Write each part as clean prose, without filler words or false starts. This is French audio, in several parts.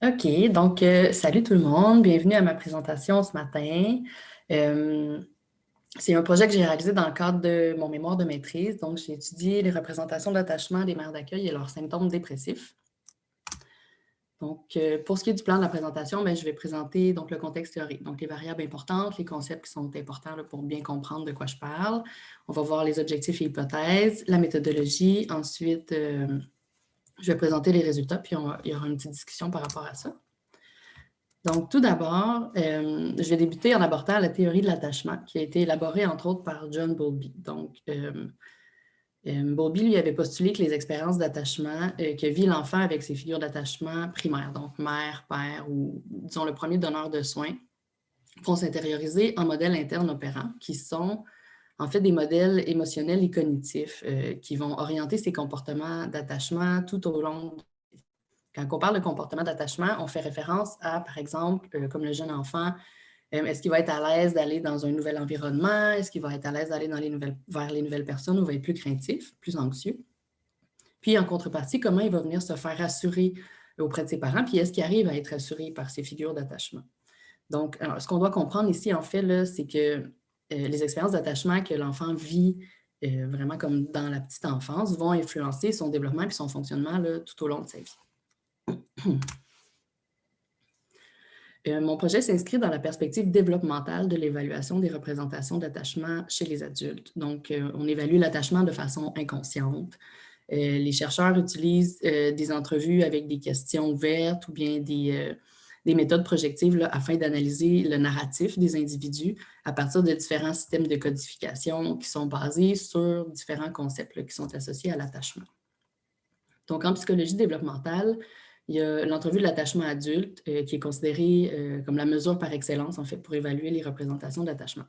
OK, donc salut tout le monde, bienvenue à ma présentation ce matin. Euh, c'est un projet que j'ai réalisé dans le cadre de mon mémoire de maîtrise. Donc, j'ai étudié les représentations d'attachement des mères d'accueil et leurs symptômes dépressifs. Donc, pour ce qui est du plan de la présentation, je vais présenter donc, le contexte théorique, donc les variables importantes, les concepts qui sont importants là, pour bien comprendre de quoi je parle. On va voir les objectifs et hypothèses, la méthodologie. Ensuite, je vais présenter les résultats, puis il y aura une petite discussion par rapport à ça. Donc, tout d'abord, je vais débuter en abordant la théorie de l'attachement qui a été élaborée, entre autres, par John Bowlby. Donc, Bowlby, lui, avait postulé que les expériences d'attachement que vit l'enfant avec ses figures d'attachement primaires, donc mère, père ou, disons, le premier donneur de soins, vont s'intérioriser en modèles internes opérants qui sont, en fait, des modèles émotionnels et cognitifs qui vont orienter ses comportements d'attachement tout au long. Quand on parle de comportement d'attachement, on fait référence à, par exemple, comme le jeune enfant, est-ce qu'il va être à l'aise d'aller dans un nouvel environnement? Est-ce qu'il va être à l'aise d'aller vers les nouvelles personnes ou va être plus craintif, plus anxieux? Puis, en contrepartie, comment il va venir se faire assurer auprès de ses parents? Puis, est-ce qu'il arrive à être assuré par ses figures d'attachement? Donc, alors, ce qu'on doit comprendre ici, en fait, c'est que les expériences d'attachement que l'enfant vit vraiment comme dans la petite enfance vont influencer son développement et son fonctionnement là, tout au long de sa vie. Mon projet s'inscrit dans la perspective développementale de l'évaluation des représentations d'attachement chez les adultes. Donc, on évalue l'attachement de façon inconsciente. Les chercheurs utilisent des entrevues avec des questions ouvertes ou bien des méthodes projectives là, afin d'analyser le narratif des individus à partir de différents systèmes de codification qui sont basés sur différents concepts là, qui sont associés à l'attachement. Donc, en psychologie développementale, il y a l'entrevue de l'attachement adulte qui est considérée comme la mesure par excellence, en fait, pour évaluer les représentations d'attachement.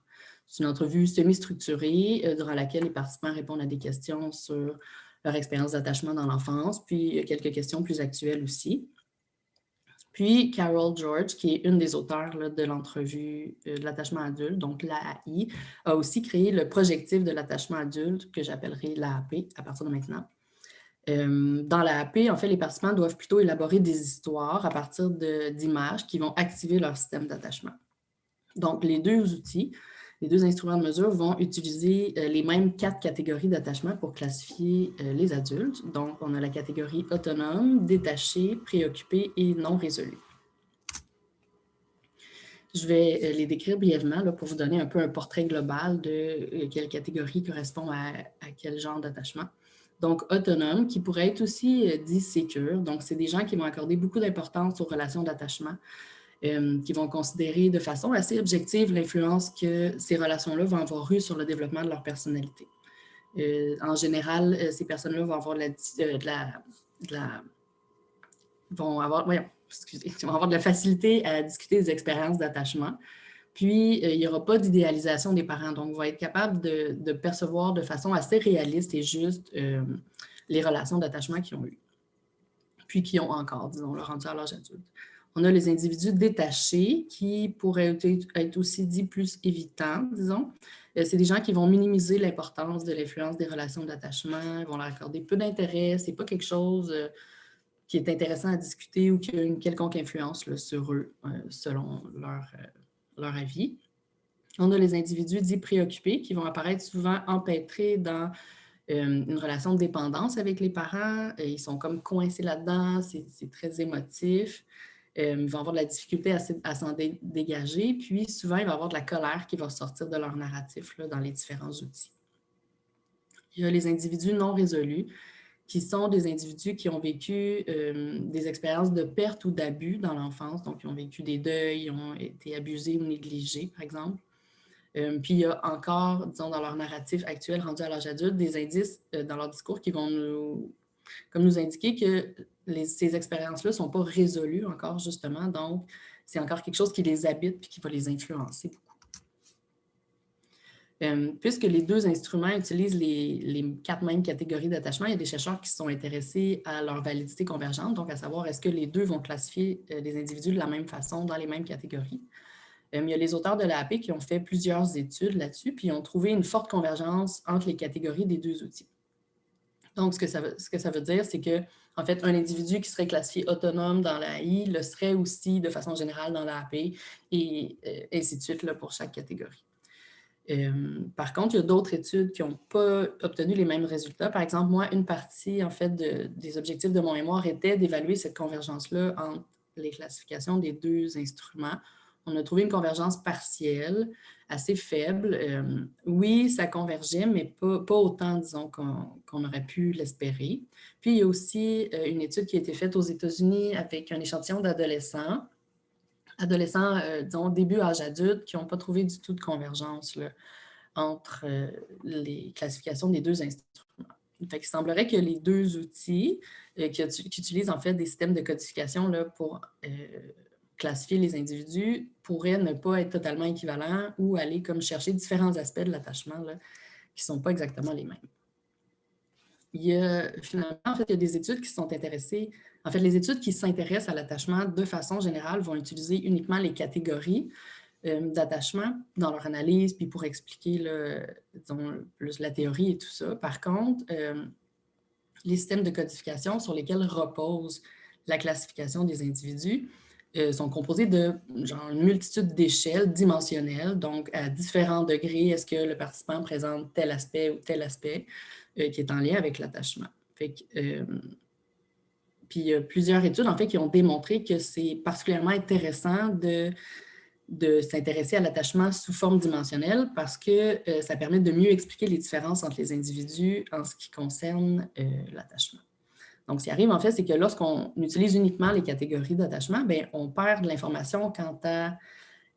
C'est une entrevue semi-structurée durant laquelle les participants répondent à des questions sur leur expérience d'attachement dans l'enfance, puis quelques questions plus actuelles aussi. Puis Carol George, qui est une des auteurs là, de l'entrevue de l'attachement adulte, donc l'AAI, a aussi créé le projectif de l'attachement adulte, que j'appellerai l'AAP à partir de maintenant. Dans la AP, en fait, les participants doivent plutôt élaborer des histoires à partir d'images qui vont activer leur système d'attachement. Donc, les deux outils, les deux instruments de mesure vont utiliser les mêmes 4 catégories d'attachement pour classifier les adultes. Donc, on a la catégorie autonome, détaché, préoccupé et non résolu. Je vais les décrire brièvement là, pour vous donner un peu un portrait global de quelle catégorie correspond à quel genre d'attachement. Donc, autonome, qui pourrait être aussi dit sécure. Donc, c'est des gens qui vont accorder beaucoup d'importance aux relations d'attachement, qui vont considérer de façon assez objective l'influence que ces relations-là vont avoir eue sur le développement de leur personnalité. En général, ces personnes-là vont avoir vont avoir de la facilité à discuter des expériences d'attachement. Puis, il n'y aura pas d'idéalisation des parents. Donc, on va être capable de percevoir de façon assez réaliste et juste les relations d'attachement qu'ils ont eues. Puis, qui ont encore, disons, le rendu à l'âge adulte. On a les individus détachés qui pourraient être aussi dits plus évitants, disons. C'est des gens qui vont minimiser l'importance de l'influence des relations d'attachement, ils vont leur accorder peu d'intérêt. Ce n'est pas quelque chose qui est intéressant à discuter ou qui a une quelconque influence là, sur eux, selon leur avis. On a les individus dits préoccupés qui vont apparaître souvent empêtrés dans une relation de dépendance avec les parents. Ils sont comme coincés là-dedans, c'est très émotif. Ils vont avoir de la difficulté à s'en dégager, puis souvent, il va y avoir de la colère qui va sortir de leur narratif là, dans les différents outils. Il y a les individus non résolus, qui sont des individus qui ont vécu des expériences de perte ou d'abus dans l'enfance, donc ils ont vécu des deuils, ils ont été abusés ou négligés, par exemple. Puis il y a encore, disons, dans leur narratif actuel rendu à l'âge adulte, des indices dans leur discours qui vont nous indiquer que ces expériences-là ne sont pas résolues encore, justement. Donc, c'est encore quelque chose qui les habite et qui va les influencer beaucoup. Puisque les deux instruments utilisent les 4 mêmes catégories d'attachement, il y a des chercheurs qui se sont intéressés à leur validité convergente, donc à savoir est-ce que les deux vont classifier les individus de la même façon dans les mêmes catégories. Il y a les auteurs de l'AAP qui ont fait plusieurs études là-dessus, puis ils ont trouvé une forte convergence entre les catégories des deux outils. Donc, ce que ça veut dire, c'est que, en fait, un individu qui serait classifié autonome dans l'AI le serait aussi de façon générale dans l'AP et ainsi de suite là, pour chaque catégorie. Par contre, il y a d'autres études qui n'ont pas obtenu les mêmes résultats. Par exemple, moi, une partie, en fait, des objectifs de mon mémoire était d'évaluer cette convergence-là entre les classifications des deux instruments. On a trouvé une convergence partielle, assez faible. Oui, ça convergeait, mais pas autant, disons, qu'on aurait pu l'espérer. Puis, il y a aussi une étude qui a été faite aux États-Unis avec un échantillon d'adolescents, disons, début âge adulte, qui n'ont pas trouvé du tout de convergence là, entre les classifications des deux instruments. Fait qu'il semblerait que les deux outils qui utilisent en fait des systèmes de codification là, pour classifier les individus pourraient ne pas être totalement équivalents ou aller comme chercher différents aspects de l'attachement là, qui ne sont pas exactement les mêmes. Il y a finalement, en fait, il y a des études qui sont intéressées. En fait, les études qui s'intéressent à l'attachement de façon générale vont utiliser uniquement les catégories d'attachement dans leur analyse, puis pour expliquer là, disons, plus la théorie et tout ça. Par contre, les systèmes de codification sur lesquels repose la classification des individus sont composés de genre, une multitude d'échelles dimensionnelles, donc à différents degrés, est-ce que le participant présente tel aspect ou tel aspect qui est en lien avec l'attachement. Puis il y a plusieurs études, en fait, qui ont démontré que c'est particulièrement intéressant de s'intéresser à l'attachement sous forme dimensionnelle parce que ça permet de mieux expliquer les différences entre les individus en ce qui concerne l'attachement. Donc, ce qui arrive, en fait, c'est que lorsqu'on utilise uniquement les catégories d'attachement, bien, on perd de l'information quant à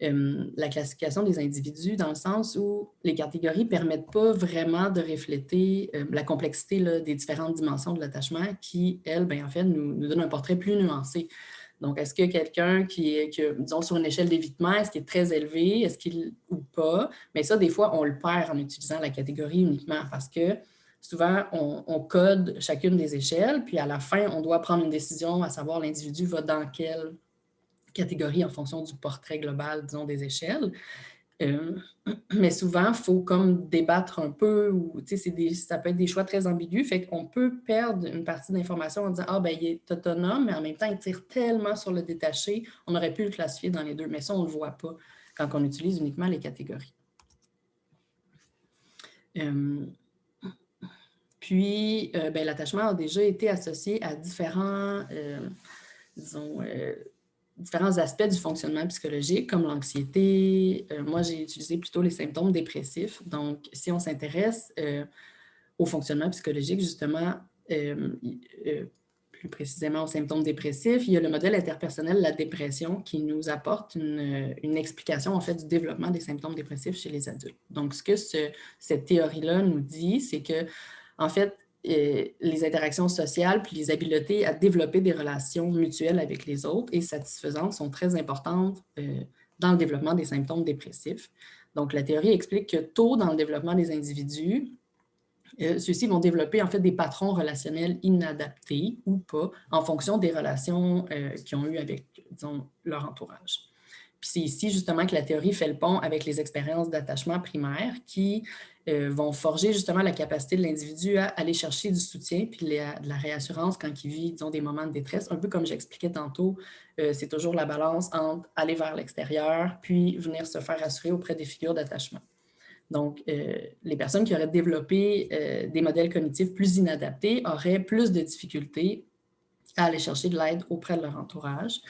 la classification des individus dans le sens où les catégories ne permettent pas vraiment de refléter la complexité là, des différentes dimensions de l'attachement qui, elles, bien, en fait, nous donnent un portrait plus nuancé. Donc, est-ce que quelqu'un qui est, disons, sur une échelle d'évitement, est-ce qu'il est très élevé, est-ce qu'il ou pas? Mais ça, des fois, on le perd en utilisant la catégorie uniquement parce que souvent, on code chacune des échelles, puis à la fin, on doit prendre une décision à savoir l'individu va dans quelle catégorie en fonction du portrait global, disons, des échelles. Mais souvent, il faut comme débattre un peu, ou ça peut être des choix très ambigus, fait qu'on peut perdre une partie d'information en disant « Ah, ben il est autonome, mais en même temps, il tire tellement sur le détaché, on aurait pu le classifier dans les deux. » Mais ça, on ne le voit pas quand on utilise uniquement les catégories. Puis, ben, l'attachement a déjà été associé à différents, disons, différents aspects du fonctionnement psychologique, comme l'anxiété. Moi, j'ai utilisé plutôt les symptômes dépressifs. Donc, si on s'intéresse au fonctionnement psychologique, justement, plus précisément aux symptômes dépressifs, il y a le modèle interpersonnel de la dépression qui nous apporte une explication, en fait, du développement des symptômes dépressifs chez les adultes. Donc, ce que cette théorie-là nous dit, c'est que, en fait, les interactions sociales puis les habiletés à développer des relations mutuelles avec les autres et satisfaisantes sont très importantes dans le développement des symptômes dépressifs. Donc, la théorie explique que tôt dans le développement des individus, ceux-ci vont développer en fait des patrons relationnels inadaptés ou pas en fonction des relations qu'ils ont eues avec, disons, leur entourage. Puis c'est ici justement que la théorie fait le pont avec les expériences d'attachement primaire qui vont forger justement la capacité de l'individu à aller chercher du soutien puis de la réassurance quand il vit, disons, des moments de détresse. Un peu comme j'expliquais tantôt, c'est toujours la balance entre aller vers l'extérieur puis venir se faire rassurer auprès des figures d'attachement. Donc, les personnes qui auraient développé des modèles cognitifs plus inadaptés auraient plus de difficultés à aller chercher de l'aide auprès de leur entourage,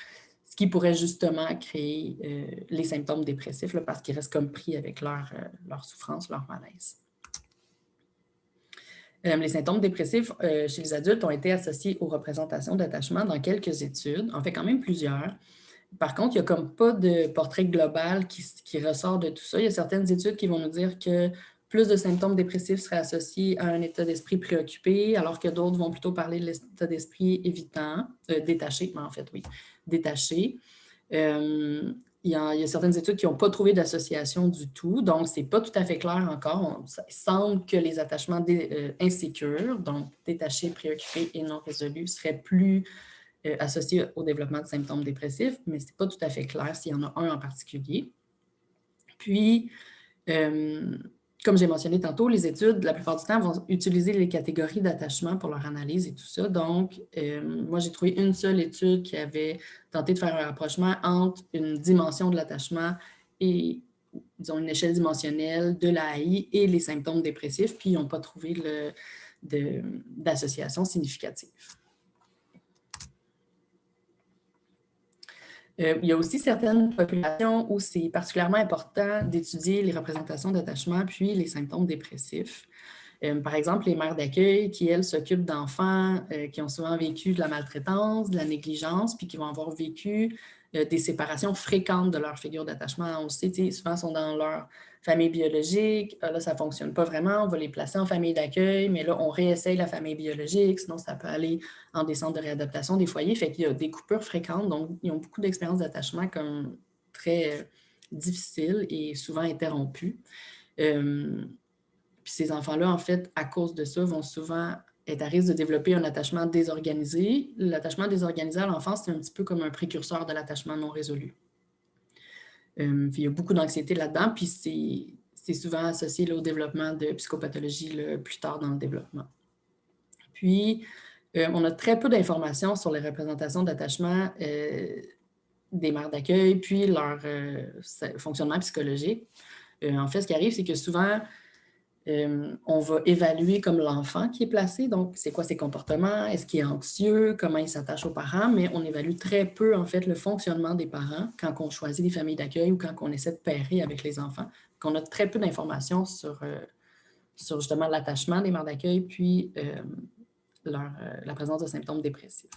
ce qui pourrait justement créer les symptômes dépressifs là, parce qu'ils restent comme pris avec leur souffrance, leur malaise. Les symptômes dépressifs chez les adultes ont été associés aux représentations d'attachement dans quelques études, en fait quand même plusieurs. Par contre, il n'y a comme pas de portrait global qui ressort de tout ça. Il y a certaines études qui vont nous dire que plus de symptômes dépressifs seraient associés à un état d'esprit préoccupé, alors que d'autres vont plutôt parler de l'état d'esprit évitant, détaché, mais en fait, oui, détaché. Il y a certaines études qui n'ont pas trouvé d'association du tout, donc ce n'est pas tout à fait clair encore. Il semble que les attachements insécures, donc détachés, préoccupés et non résolus, seraient plus associés au développement de symptômes dépressifs, mais ce n'est pas tout à fait clair s'il y en a un en particulier. Puis, comme j'ai mentionné tantôt, les études, la plupart du temps, vont utiliser les catégories d'attachement pour leur analyse et tout ça. Donc, moi, j'ai trouvé une seule étude qui avait tenté de faire un rapprochement entre une dimension de l'attachement et, disons, une échelle dimensionnelle de l'AI et les symptômes dépressifs, puis ils n'ont pas trouvé d'association significative. Il y a aussi certaines populations où c'est particulièrement important d'étudier les représentations d'attachement puis les symptômes dépressifs. Par exemple, les mères d'accueil qui, elles, s'occupent d'enfants qui ont souvent vécu de la maltraitance, de la négligence, puis qui vont avoir vécu des séparations fréquentes de leur figure d'attachement. On le sait, souvent, ils sont dans leur famille biologique. Là, ça ne fonctionne pas vraiment. On va les placer en famille d'accueil, mais là, on réessaye la famille biologique. Sinon, ça peut aller en des centres de réadaptation des foyers. Fait qu'il y a des coupures fréquentes. Donc, ils ont beaucoup d'expériences d'attachement comme très difficiles et souvent interrompues. Puis ces enfants-là, en fait, à cause de ça, vont souvent être à risque de développer un attachement désorganisé. L'attachement désorganisé à l'enfance, c'est un petit peu comme un précurseur de l'attachement non résolu. Puis il y a beaucoup d'anxiété là-dedans, puis c'est souvent associé là, au développement de psychopathologie là, plus tard dans le développement. Puis, on a très peu d'informations sur les représentations d'attachement des mères d'accueil, puis leur fonctionnement psychologique. En fait, ce qui arrive, c'est que souvent, on va évaluer comme l'enfant qui est placé, donc c'est quoi ses comportements, est-ce qu'il est anxieux, comment il s'attache aux parents, mais on évalue très peu en fait le fonctionnement des parents quand on choisit des familles d'accueil ou quand on essaie de pairer avec les enfants. Donc, on a très peu d'informations sur justement l'attachement des mères d'accueil puis la présence de symptômes dépressifs.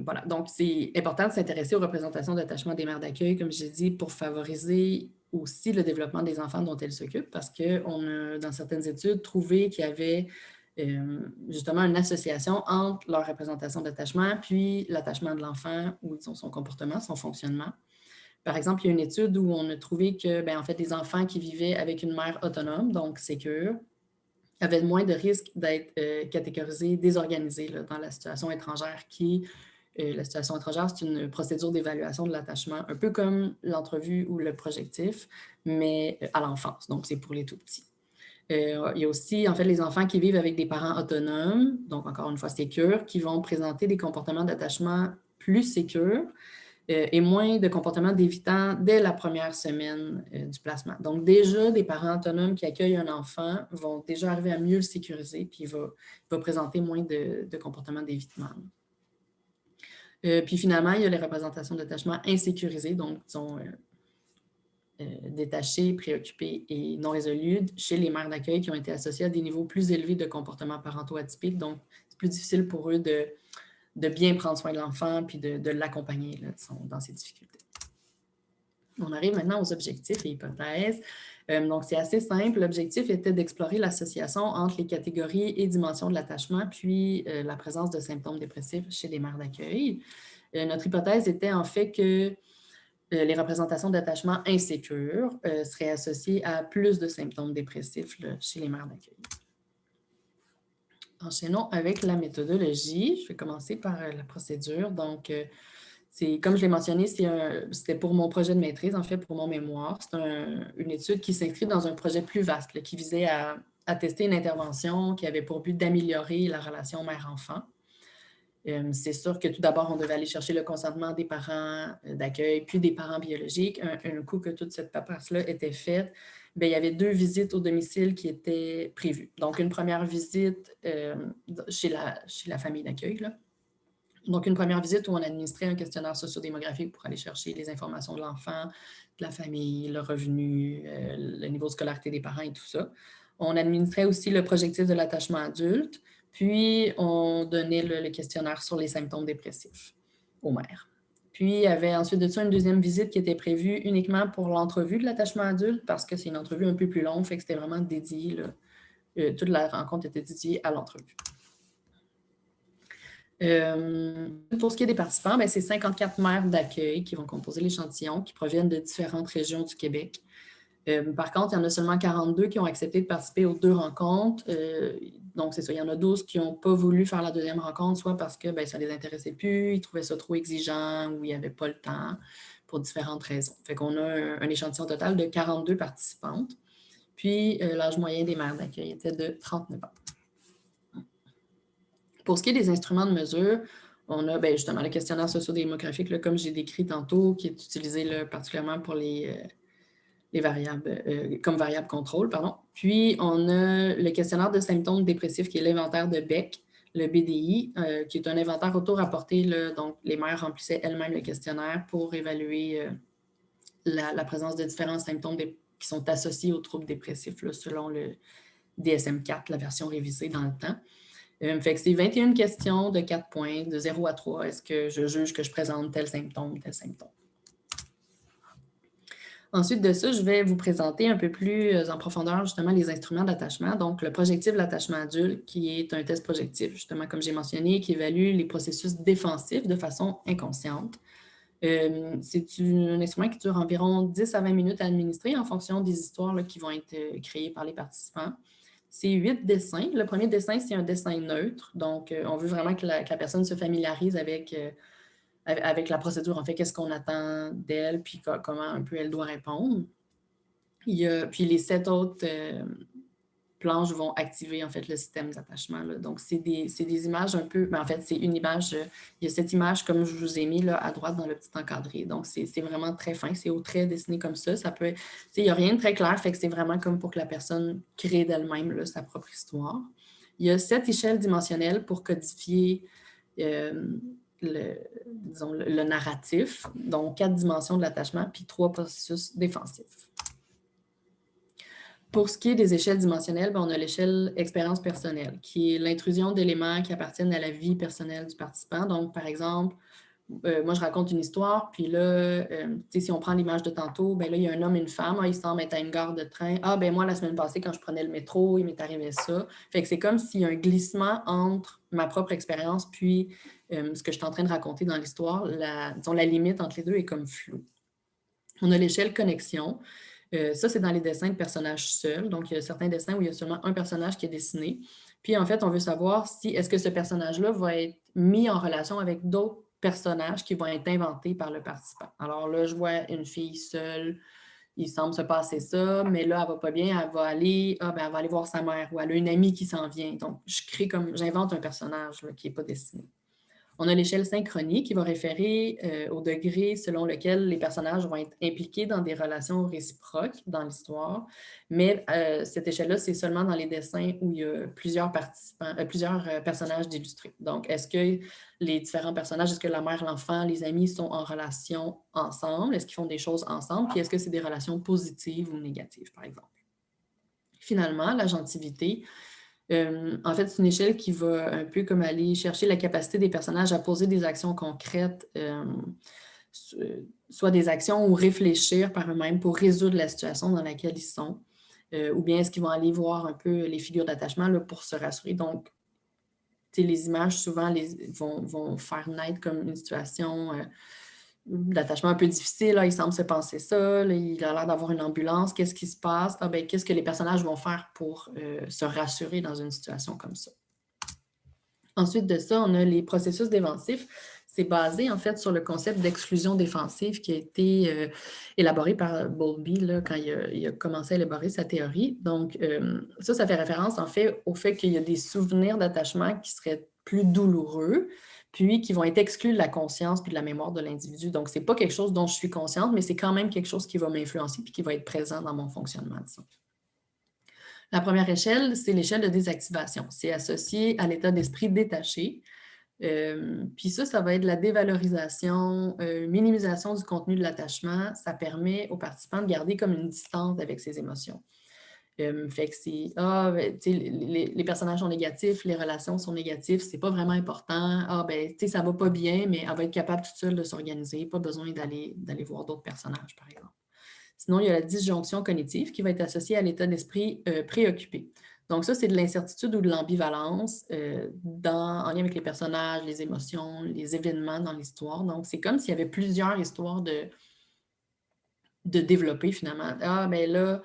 Voilà, donc c'est important de s'intéresser aux représentations d'attachement des mères d'accueil, comme j'ai dit, pour favoriser aussi le développement des enfants dont elles s'occupent, parce qu'on a, dans certaines études, trouvé qu'il y avait justement une association entre leur représentation d'attachement puis l'attachement de l'enfant ou disons, son comportement, son fonctionnement. Par exemple, il y a une étude où on a trouvé que, en fait, les enfants qui vivaient avec une mère autonome, donc sécure, avaient moins de risques d'être catégorisés, désorganisés là, dans la situation étrangère la situation étrangère, c'est une procédure d'évaluation de l'attachement, un peu comme l'entrevue ou le projectif, mais à l'enfance, donc c'est pour les tout-petits. Il y a aussi, en fait, les enfants qui vivent avec des parents autonomes, donc encore une fois sécures, qui vont présenter des comportements d'attachement plus sécures, et moins de comportements d'évitant dès la première semaine du placement. Donc, déjà, des parents autonomes qui accueillent un enfant vont déjà arriver à mieux le sécuriser, puis il va présenter moins de comportements d'évitement. Puis finalement, il y a les représentations d'attachement insécurisées, donc disons détachées, préoccupées et non résolues chez les mères d'accueil qui ont été associées à des niveaux plus élevés de comportements parentaux atypiques. Donc, c'est plus difficile pour eux de bien prendre soin de l'enfant puis de l'accompagner dans ses difficultés. On arrive maintenant aux objectifs et hypothèses. Donc, c'est assez simple. L'objectif était d'explorer l'association entre les catégories et dimensions de l'attachement, puis la présence de symptômes dépressifs chez les mères d'accueil. Notre hypothèse était en fait que les représentations d'attachement insécures seraient associées à plus de symptômes dépressifs là, chez les mères d'accueil. Enchaînons avec la méthodologie. Je vais commencer par la procédure. Donc, comme je l'ai mentionné, c'était pour mon projet de maîtrise, en fait, pour mon mémoire. C'est une étude qui s'inscrit dans un projet plus vaste là, qui visait à tester une intervention qui avait pour but d'améliorer la relation mère-enfant. C'est sûr que tout d'abord, on devait aller chercher le consentement des parents d'accueil, puis des parents biologiques. Un coup que toute cette paperasse-là était faite, il y avait 2 visites au domicile qui étaient prévues. Donc, une première visite chez la famille d'accueil. Donc, une première visite où on administrait un questionnaire sociodémographique pour aller chercher les informations de l'enfant, de la famille, le revenu, le niveau de scolarité des parents et tout ça. On administrait aussi le projectif de l'attachement adulte, puis on donnait le questionnaire sur les symptômes dépressifs aux mères. Puis, il y avait ensuite de ça une deuxième visite qui était prévue uniquement pour l'entrevue de l'attachement adulte parce que c'est une entrevue un peu plus longue, fait que c'était vraiment dédié, toute la rencontre était dédiée à l'entrevue. Pour ce qui est des participants, c'est 54 mères d'accueil qui vont composer l'échantillon, qui proviennent de différentes régions du Québec. Par contre, il y en a seulement 42 qui ont accepté de participer aux 2 rencontres. Donc, c'est ça, il y en a 12 qui n'ont pas voulu faire la deuxième rencontre, soit parce que ça ne les intéressait plus, ils trouvaient ça trop exigeant ou ils n'avaient pas le temps. pour différentes raisons. Fait qu'on a un échantillon total de 42 participantes. Puis, l'âge moyen des mères d'accueil était de 39 ans. Pour ce qui est des instruments de mesure, on a justement le questionnaire sociodémographique, là, comme j'ai décrit tantôt, qui est utilisé là, particulièrement pour les variables, comme variable contrôle, pardon. Puis, on a le questionnaire de symptômes dépressifs, qui est l'inventaire de Beck, le BDI, qui est un inventaire auto-rapporté. Là, donc, les mères remplissaient elles-mêmes le questionnaire pour évaluer la présence de différents symptômes qui sont associés aux troubles dépressifs, là, selon le DSM-4, la version révisée dans le temps. Fait que c'est 21 questions de 4 points, de 0 à 3. Est-ce que je juge que je présente tel symptôme, tel symptôme? Ensuite de ça, je vais vous présenter un peu plus en profondeur justement les instruments d'attachement. Donc, le projectif de l'attachement adulte, qui est un test projectif, justement, comme j'ai mentionné, qui évalue les processus défensifs de façon inconsciente. C'est un instrument qui dure environ 10 à 20 minutes à administrer en fonction des histoires là, qui vont être créées par les participants. C'est 8 dessins. Le premier dessin, c'est un dessin neutre. Donc, on veut vraiment que la personne se familiarise avec la procédure. En fait, qu'est-ce qu'on attend d'elle, puis comment un peu elle doit répondre. Puis les 7 autres planches vont activer en fait le système d'attachement. Donc, c'est des images un peu... en fait, c'est une image... il y a cette image, comme je vous ai mis là, à droite dans le petit encadré. Donc, c'est vraiment très fin. C'est au trait dessiné comme ça. Ça peut... Il n'y a rien de très clair, fait que c'est vraiment comme pour que la personne crée d'elle-même sa propre histoire. Il y a 7 échelles dimensionnelles pour codifier le narratif, donc 4 dimensions de l'attachement, puis 3 processus défensifs. Pour ce qui est des échelles dimensionnelles, on a l'échelle expérience personnelle, qui est l'intrusion d'éléments qui appartiennent à la vie personnelle du participant. Donc, par exemple, moi, je raconte une histoire, puis là, si on prend l'image de tantôt, là, il y a un homme et une femme, il semble être à une gare de train. Moi, la semaine passée, quand je prenais le métro, il m'est arrivé ça. Fait que c'est comme s'il y a un glissement entre ma propre expérience puis ce que je suis en train de raconter dans l'histoire. La limite entre les deux est comme floue. On a l'échelle connexion. Ça, c'est dans les dessins de personnages seuls. Donc, il y a certains dessins où il y a seulement un personnage qui est dessiné. Puis, en fait, on veut savoir si est-ce que ce personnage-là va être mis en relation avec d'autres personnages qui vont être inventés par le participant. Alors là, je vois une fille seule, il semble se passer ça, mais là, elle va pas bien, elle va aller voir sa mère ou elle a une amie qui s'en vient. Donc, j'invente un personnage là, qui n'est pas dessiné. On a l'échelle synchronie qui va référer au degré selon lequel les personnages vont être impliqués dans des relations réciproques dans l'histoire. Mais cette échelle-là, c'est seulement dans les dessins où il y a plusieurs personnages d'illustrés. Donc, est-ce que les différents personnages, est-ce que la mère, l'enfant, les amis sont en relation ensemble? Est-ce qu'ils font des choses ensemble? Puis est-ce que c'est des relations positives ou négatives, par exemple? Finalement, l'agentivité, en fait, c'est une échelle qui va un peu comme aller chercher la capacité des personnages à poser des actions concrètes, soit des actions ou réfléchir par eux-mêmes pour résoudre la situation dans laquelle ils sont. Ou bien est-ce qu'ils vont aller voir un peu les figures d'attachement pour se rassurer. Donc, les images, souvent, vont faire naître comme une situation d'attachement un peu difficile. Là, il semble se passer ça. Là, il a l'air d'avoir une ambulance. Qu'est-ce qui se passe? Qu'est-ce que les personnages vont faire pour se rassurer dans une situation comme ça? Ensuite de ça, on a les processus défensifs. C'est basé, en fait, sur le concept d'exclusion défensive qui a été élaboré par Bowlby là, quand il a commencé à élaborer sa théorie. Donc, ça fait référence, en fait, au fait qu'il y a des souvenirs d'attachement qui seraient plus douloureux, puis qui vont être exclus de la conscience puis de la mémoire de l'individu. Donc, ce n'est pas quelque chose dont je suis consciente, mais c'est quand même quelque chose qui va m'influencer puis qui va être présent dans mon fonctionnement, disons. La première échelle, c'est l'échelle de désactivation. C'est associé à l'état d'esprit détaché. Puis ça va être la dévalorisation, minimisation du contenu de l'attachement. Ça permet aux participants de garder comme une distance avec ses émotions. Fait que c'est les personnages sont négatifs, les relations sont négatives, c'est pas vraiment important. Ça va pas bien, mais elle va être capable toute seule de s'organiser, pas besoin d'aller voir d'autres personnages, par exemple. Sinon, il y a la disjonction cognitive qui va être associée à l'état d'esprit préoccupé. Donc ça, c'est de l'incertitude ou de l'ambivalence en lien avec les personnages, les émotions, les événements dans l'histoire. Donc, c'est comme s'il y avait plusieurs histoires de développer finalement. Là,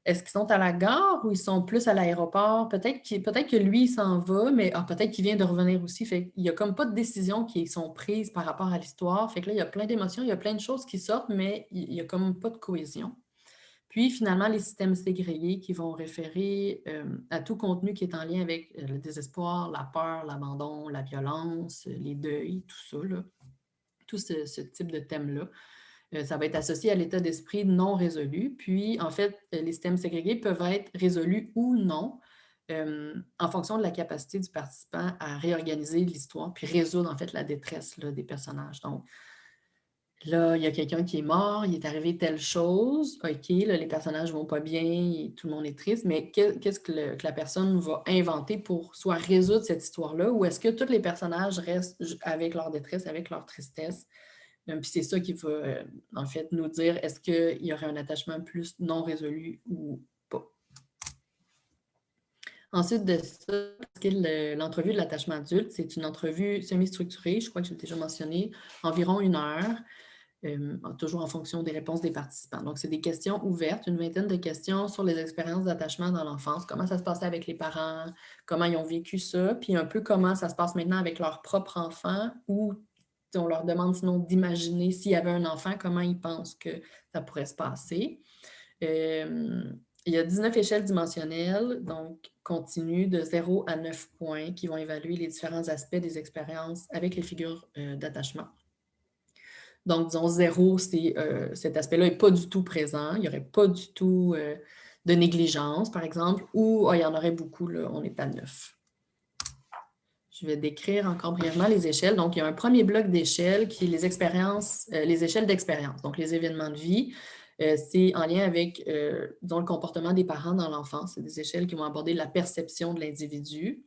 Est-ce qu'ils sont à la gare ou ils sont plus à l'aéroport? Peut-être que lui, il s'en va, mais peut-être qu'il vient de revenir aussi. Fait qu'il y a comme pas de décisions qui sont prises par rapport à l'histoire. Fait que là, il y a plein d'émotions, il y a plein de choses qui sortent, mais il y a comme pas de cohésion. Puis finalement, les systèmes ségrégés qui vont référer à tout contenu qui est en lien avec le désespoir, la peur, l'abandon, la violence, les deuils, tout ça, là, tout ce type de thème-là. Ça va être associé à l'état d'esprit non résolu. Puis, en fait, les systèmes ségrégés peuvent être résolus ou non en fonction de la capacité du participant à réorganiser l'histoire puis résoudre, en fait, la détresse là, des personnages. Donc, là, il y a quelqu'un qui est mort, il est arrivé telle chose, OK, là, les personnages vont pas bien, tout le monde est triste, mais qu'est-ce que la personne va inventer pour soit résoudre cette histoire-là, ou est-ce que tous les personnages restent avec leur détresse, avec leur tristesse? Puis c'est ça qui va, en fait, nous dire est-ce qu'il y aurait un attachement plus non résolu ou pas. Ensuite de ça, parce que l'entrevue de l'attachement adulte, c'est une entrevue semi-structurée, je crois que j'ai déjà mentionné, environ 1 heure, toujours en fonction des réponses des participants. Donc, c'est des questions ouvertes, une vingtaine de questions sur les expériences d'attachement dans l'enfance, comment ça se passait avec les parents, comment ils ont vécu ça, puis un peu comment ça se passe maintenant avec leur propre enfant ou on leur demande sinon d'imaginer s'il y avait un enfant, comment ils pensent que ça pourrait se passer. Il y a 19 échelles dimensionnelles, donc continues de 0 à 9 points, qui vont évaluer les différents aspects des expériences avec les figures d'attachement. Donc, disons 0, cet aspect-là n'est pas du tout présent. Il n'y aurait pas du tout de négligence, par exemple, ou il y en aurait beaucoup, là, on est à 9. Je vais décrire encore brièvement les échelles. Donc, il y a un premier bloc d'échelles qui est les expériences, les échelles d'expérience, donc les événements de vie. C'est en lien avec, disons, le comportement des parents dans l'enfance. C'est des échelles qui vont aborder la perception de l'individu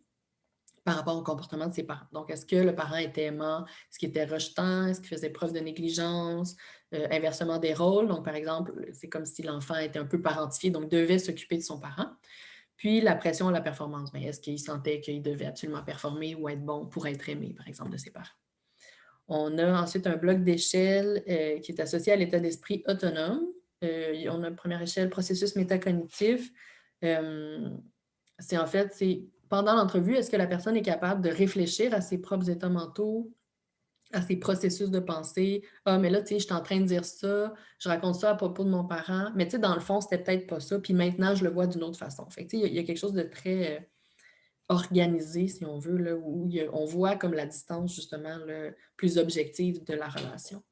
par rapport au comportement de ses parents. Donc, est-ce que le parent était aimant? Est-ce qu'il était rejetant? Est-ce qu'il faisait preuve de négligence? Inversement des rôles. Donc, par exemple, c'est comme si l'enfant était un peu parentifié, donc devait s'occuper de son parent. Puis la pression à la performance, bien, est-ce qu'il sentait qu'il devait absolument performer ou être bon pour être aimé, par exemple, de ses parents? On a ensuite un bloc d'échelle qui est associé à l'état d'esprit autonome. On a une première échelle, processus métacognitif. C'est en fait, c'est pendant l'entrevue, est-ce que la personne est capable de réfléchir à ses propres états mentaux, à ses processus de pensée. Ah, mais là, tu sais, je suis en train de dire ça, je raconte ça à propos de mon parent, mais tu sais, dans le fond, c'était peut-être pas ça, puis maintenant, je le vois d'une autre façon. Fait que, tu sais, il y a quelque chose de très organisé, si on veut, là, où on voit comme la distance, justement, là, plus objective de la relation.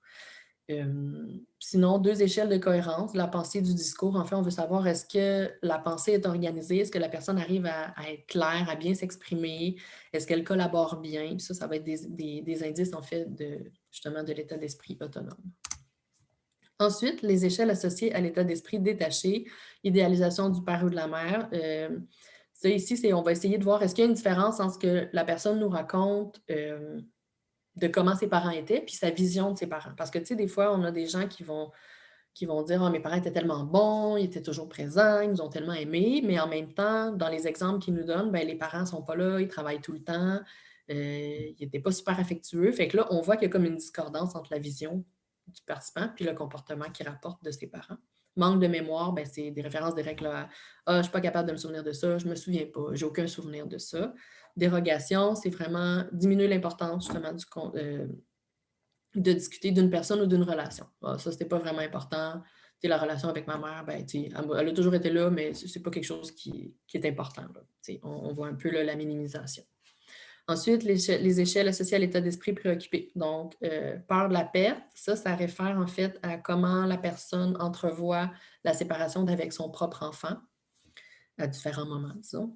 Sinon, 2 échelles de cohérence, la pensée du discours. En fait, on veut savoir est-ce que la pensée est organisée, est-ce que la personne arrive à être claire, à bien s'exprimer, est-ce qu'elle collabore bien? Puis ça va être des indices, en fait, justement, de l'état d'esprit autonome. Ensuite, les échelles associées à l'état d'esprit détaché, idéalisation du père ou de la mère. Ça, ici, on va essayer de voir est-ce qu'il y a une différence entre ce que la personne nous raconte de comment ses parents étaient, puis sa vision de ses parents. Parce que, tu sais, des fois, on a des gens qui vont dire « Ah, mes parents étaient tellement bons, ils étaient toujours présents, ils nous ont tellement aimés », mais en même temps, dans les exemples qu'ils nous donnent, ben, les parents ne sont pas là, ils travaillent tout le temps, ils n'étaient pas super affectueux. Fait que là, on voit qu'il y a comme une discordance entre la vision du participant puis le comportement qu'il rapporte de ses parents. Manque de mémoire, ben, c'est des références directes là, « Ah, je ne suis pas capable de me souvenir de ça, je ne me souviens pas, j'ai aucun souvenir de ça ». Dérogation, c'est vraiment diminuer l'importance justement de discuter d'une personne ou d'une relation. Ah, ça, c'était pas vraiment important. Tu sais, la relation avec ma mère, ben, tu sais, elle a toujours été là, mais c'est pas quelque chose qui est important. Là. Tu sais, on voit un peu là, la minimisation. Ensuite, les échelles associées à l'état d'esprit préoccupé. Donc, peur de la perte, ça réfère en fait à comment la personne entrevoit la séparation d'avec son propre enfant à différents moments, disons.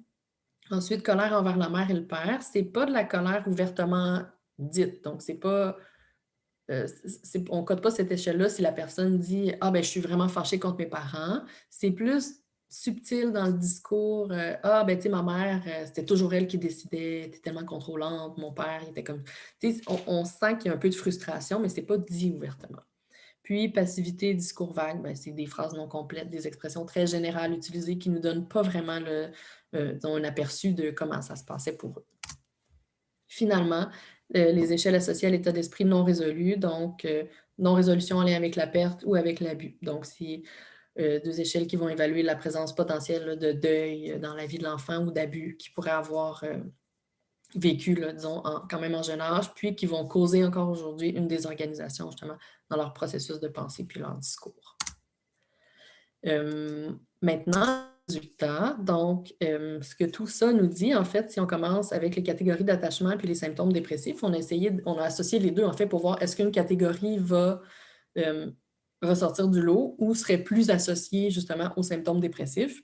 Ensuite, colère envers la mère et le père, c'est pas de la colère ouvertement dite. Donc, c'est pas on ne code pas cette échelle-là si la personne dit « Ah, ben je suis vraiment fâchée contre mes parents ». C'est plus subtil dans le discours. Ah, ben tu sais, ma mère, c'était toujours elle qui décidait, elle était tellement contrôlante. Mon père, il était comme… Tu sais, on sent qu'il y a un peu de frustration, mais ce n'est pas dit ouvertement. Puis, passivité, discours vague, ben, c'est des phrases non complètes, des expressions très générales utilisées qui ne nous donnent pas vraiment un aperçu de comment ça se passait pour eux. Finalement, les échelles associées à l'état d'esprit non résolu, donc non-résolution en lien avec la perte ou avec l'abus. Donc, si 2 échelles qui vont évaluer la présence potentielle là, de deuil dans la vie de l'enfant ou d'abus qu'il pourrait avoir vécu, là, disons, quand même en jeune âge, puis qui vont causer encore aujourd'hui une désorganisation, justement, dans leur processus de pensée puis leur discours. Maintenant, résultat, donc, ce que tout ça nous dit, en fait, si on commence avec les catégories d'attachement puis les symptômes dépressifs, on a associé les deux, en fait, pour voir est-ce qu'une catégorie va ressortir du lot ou serait plus associée, justement, aux symptômes dépressifs.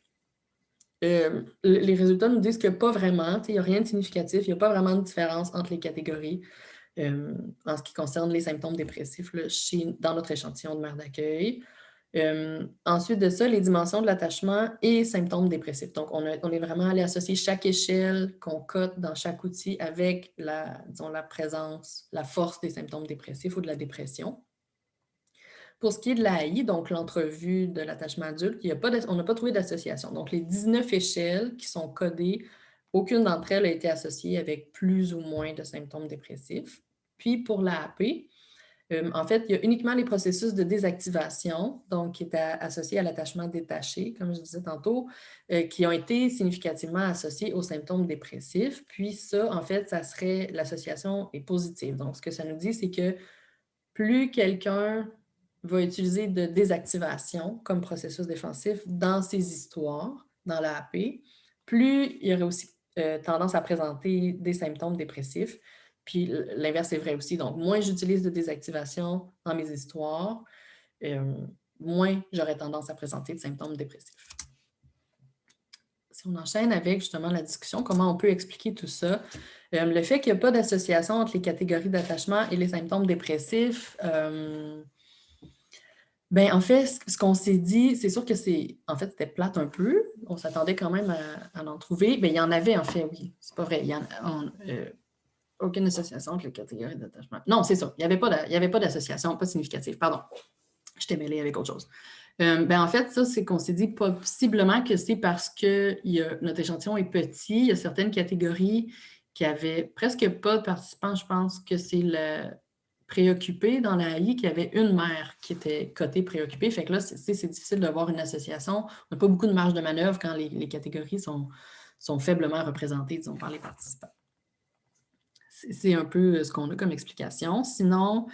Les résultats nous disent que pas vraiment, il n'y a rien de significatif, il n'y a pas vraiment de différence entre les catégories en ce qui concerne les symptômes dépressifs là, dans notre échantillon de mère d'accueil. Ensuite de ça, les dimensions de l'attachement et symptômes dépressifs. Donc, on est vraiment allé associer chaque échelle qu'on cote dans chaque outil avec disons, la présence, la force des symptômes dépressifs ou de la dépression. Pour ce qui est de l'AI, donc l'entrevue de l'attachement adulte, on n'a pas trouvé d'association. Donc, les 19 échelles qui sont codées, aucune d'entre elles a été associée avec plus ou moins de symptômes dépressifs. Puis, pour l'AAP, en fait, il y a uniquement les processus de désactivation, donc qui étaient associés à l'attachement détaché, comme je disais tantôt, qui ont été significativement associés aux symptômes dépressifs. Puis ça, en fait, l'association est positive. Donc, ce que ça nous dit, c'est que plus quelqu'un va utiliser de désactivation comme processus défensif dans ses histoires, dans l'AAP, plus il y aurait aussi tendance à présenter des symptômes dépressifs. Puis l'inverse est vrai aussi. Donc, moins j'utilise de désactivation dans mes histoires, moins j'aurais tendance à présenter de symptômes dépressifs. Si on enchaîne avec justement la discussion, comment on peut expliquer tout ça? Le fait qu'il n'y a pas d'association entre les catégories d'attachement et les symptômes dépressifs, en fait, ce qu'on s'est dit, c'est sûr que c'était plate un peu. On s'attendait quand même à en trouver. Il y en avait, en fait, oui. C'est pas vrai. Il y en a aucune association entre les catégories d'attachement. Non, c'est ça. Il n'y avait pas d'association, pas significative. Pardon. Je t'ai mêlée avec autre chose. En fait, ça, c'est qu'on s'est dit possiblement que c'est parce que notre échantillon est petit. Il y a certaines catégories qui avaient presque pas de participants. Je pense que c'est le préoccupé dans la AI qui avait une mère qui était cotée préoccupée. Fait que là, c'est difficile de voir une association. On n'a pas beaucoup de marge de manœuvre quand les catégories sont faiblement représentées, disons, par les participants. C'est un peu ce qu'on a comme explication. Sinon,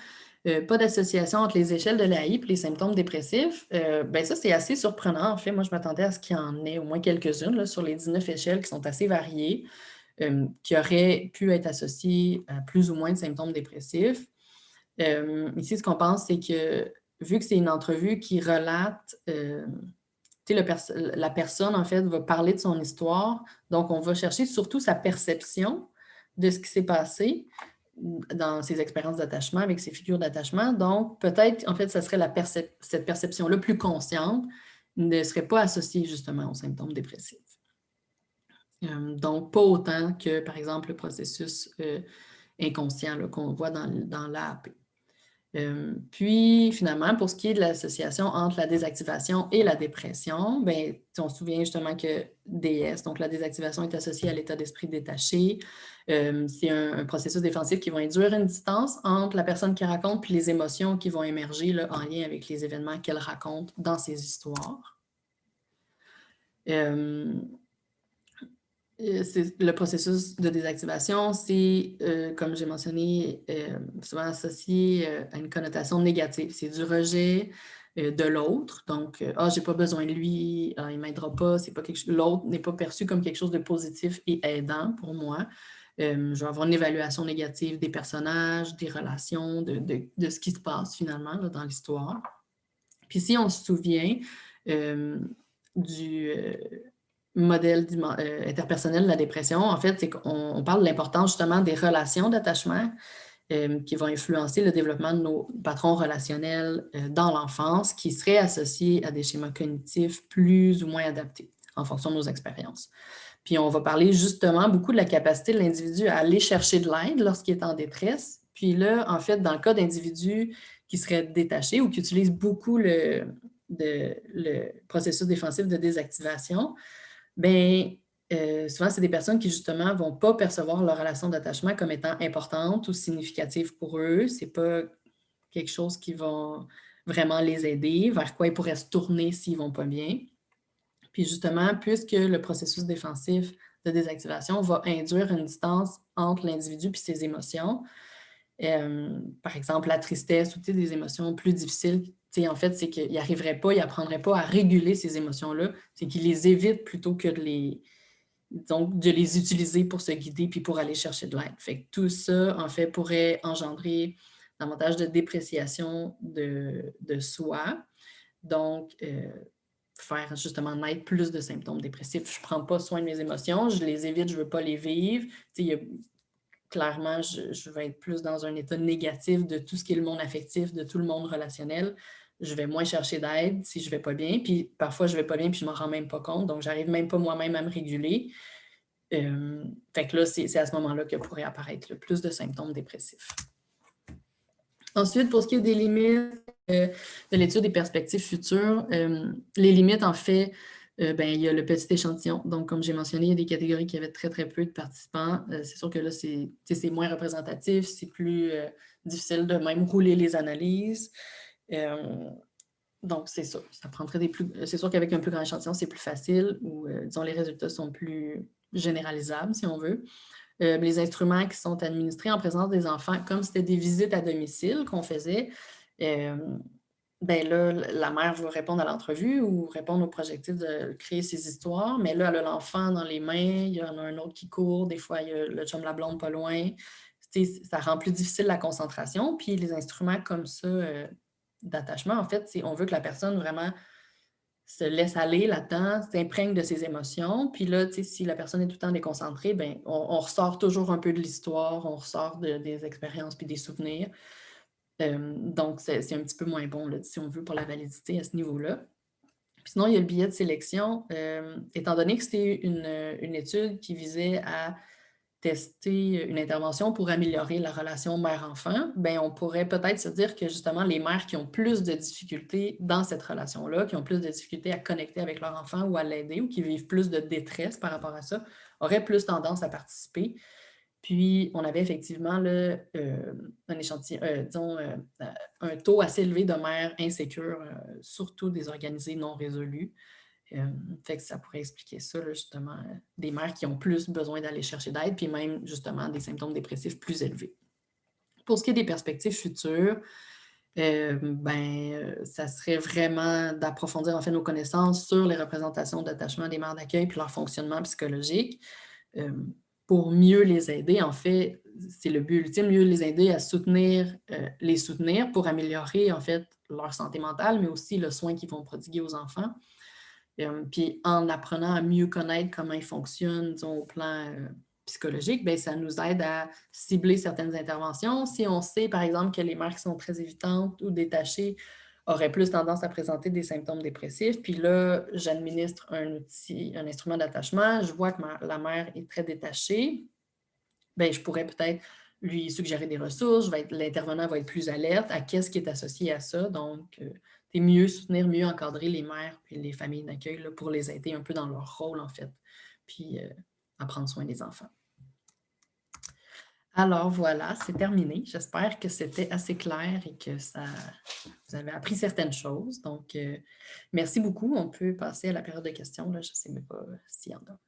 pas d'association entre les échelles de l'AI et les symptômes dépressifs. Ça, c'est assez surprenant. En fait, moi, je m'attendais à ce qu'il y en ait au moins quelques-unes là, sur les 19 échelles qui sont assez variées, qui auraient pu être associées à plus ou moins de symptômes dépressifs. Ici, ce qu'on pense, c'est que vu que c'est une entrevue qui relate, la personne, en fait, va parler de son histoire. Donc, on va chercher surtout sa perception de ce qui s'est passé dans ses expériences d'attachement, avec ses figures d'attachement. Donc, peut-être, en fait, ça serait cette perception-là plus consciente ne serait pas associée justement aux symptômes dépressifs. Donc, pas autant que, par exemple, le processus inconscient qu'on voit dans l'AAP. Puis, finalement, pour ce qui est de l'association entre la désactivation et la dépression, on se souvient justement que DS, donc la désactivation est associée à l'état d'esprit détaché. C'est un processus défensif qui va induire une distance entre la personne qui raconte puis les émotions qui vont émerger là, en lien avec les événements qu'elle raconte dans ses histoires. Le processus de désactivation, c'est, comme j'ai mentionné, souvent associé à une connotation négative. C'est du rejet de l'autre. Donc, j'ai pas besoin de lui, il m'aidera pas. L'autre n'est pas perçu comme quelque chose de positif et aidant pour moi. Je vais avoir une évaluation négative des personnages, des relations, de ce qui se passe finalement là, dans l'histoire. Puis si on se souvient du modèle interpersonnel de la dépression, en fait, c'est qu'on parle de l'importance justement des relations d'attachement qui vont influencer le développement de nos patrons relationnels dans l'enfance qui seraient associés à des schémas cognitifs plus ou moins adaptés en fonction de nos expériences. Puis on va parler justement beaucoup de la capacité de l'individu à aller chercher de l'aide lorsqu'il est en détresse. Puis là, en fait, dans le cas d'individus qui seraient détachés ou qui utilisent beaucoup le processus défensif de désactivation, souvent, c'est des personnes qui, justement, ne vont pas percevoir leur relation d'attachement comme étant importante ou significative pour eux. Ce n'est pas quelque chose qui va vraiment les aider, vers quoi ils pourraient se tourner s'ils ne vont pas bien. Puis justement, puisque le processus défensif de désactivation va induire une distance entre l'individu et ses émotions, par exemple, la tristesse ou des émotions plus difficiles, en fait, c'est qu'il n'arriverait pas, il n'apprendrait pas à réguler ces émotions-là, c'est qu'il les évite plutôt que de les utiliser pour se guider puis pour aller chercher de l'aide. Fait que tout ça, en fait, pourrait engendrer davantage de dépréciation de soi. Donc, faire justement naître plus de symptômes dépressifs. Je ne prends pas soin de mes émotions, je les évite, je ne veux pas les vivre. Clairement, je vais être plus dans un état négatif de tout ce qui est le monde affectif, de tout le monde relationnel. Je vais moins chercher d'aide si je ne vais pas bien. Puis parfois, je ne vais pas bien puis je ne m'en rends même pas compte. Donc, je n'arrive même pas moi-même à me réguler. Fait que là, c'est à ce moment-là que pourrait apparaître le plus de symptômes dépressifs. Ensuite, pour ce qui est des limites de l'étude des perspectives futures, les limites, en fait, il y a le petit échantillon. Donc, comme j'ai mentionné, il y a des catégories qui avaient très, très peu de participants. C'est sûr que là, c'est moins représentatif, c'est plus difficile de même rouler les analyses. Donc, c'est ça. C'est sûr qu'avec un plus grand échantillon, c'est plus facile ou, disons, les résultats sont plus généralisables, si on veut. Les instruments qui sont administrés en présence des enfants, comme c'était des visites à domicile qu'on faisait, là, la mère va répondre à l'entrevue ou répondre au projectif de créer ses histoires, mais là, elle a l'enfant dans les mains, il y en a un autre qui court, des fois, il y a le chum la blonde pas loin. Ça rend plus difficile la concentration. Puis les instruments comme ça d'attachement, en fait, on veut que la personne vraiment se laisse aller là-dedans, s'imprègne de ses émotions. Puis là, si la personne est tout le temps déconcentrée, on ressort toujours un peu de l'histoire, on ressort des expériences puis des souvenirs. Donc, c'est un petit peu moins bon, là, si on veut, pour la validité à ce niveau-là. Puis sinon, il y a le billet de sélection. Étant donné que c'était une étude qui visait à tester une intervention pour améliorer la relation mère-enfant, on pourrait peut-être se dire que justement, les mères qui ont plus de difficultés dans cette relation-là, qui ont plus de difficultés à connecter avec leur enfant ou à l'aider ou qui vivent plus de détresse par rapport à ça, auraient plus tendance à participer. Puis, on avait effectivement là, un échantillon, un taux assez élevé de mères insécures, surtout désorganisées, non résolues. Fait que ça pourrait expliquer ça, là, justement, des mères qui ont plus besoin d'aller chercher d'aide, puis même, justement, des symptômes dépressifs plus élevés. Pour ce qui est des perspectives futures, ça serait vraiment d'approfondir, en fait, nos connaissances sur les représentations d'attachement des mères d'accueil puis leur fonctionnement psychologique. Pour mieux les aider, en fait, c'est le but ultime, mieux les aider à les soutenir pour améliorer, en fait, leur santé mentale, mais aussi le soin qu'ils vont prodiguer aux enfants. Puis en apprenant à mieux connaître comment ils fonctionnent, disons, au plan psychologique, ça nous aide à cibler certaines interventions. Si on sait, par exemple, que les mères qui sont très évitantes ou détachées auraient plus tendance à présenter des symptômes dépressifs, puis là, j'administre un instrument d'attachement, je vois que la mère est très détachée, je pourrais peut-être lui suggérer des ressources, l'intervenant va être plus alerte à qu'est-ce qui est associé à ça. Donc, c'est mieux soutenir, mieux encadrer les mères et les familles d'accueil là, pour les aider un peu dans leur rôle, en fait, puis à prendre soin des enfants. Alors voilà, c'est terminé. J'espère que c'était assez clair et que vous avez appris certaines choses. Donc, merci beaucoup. On peut passer à la période de questions. Là. Je ne sais même pas s'il y en a.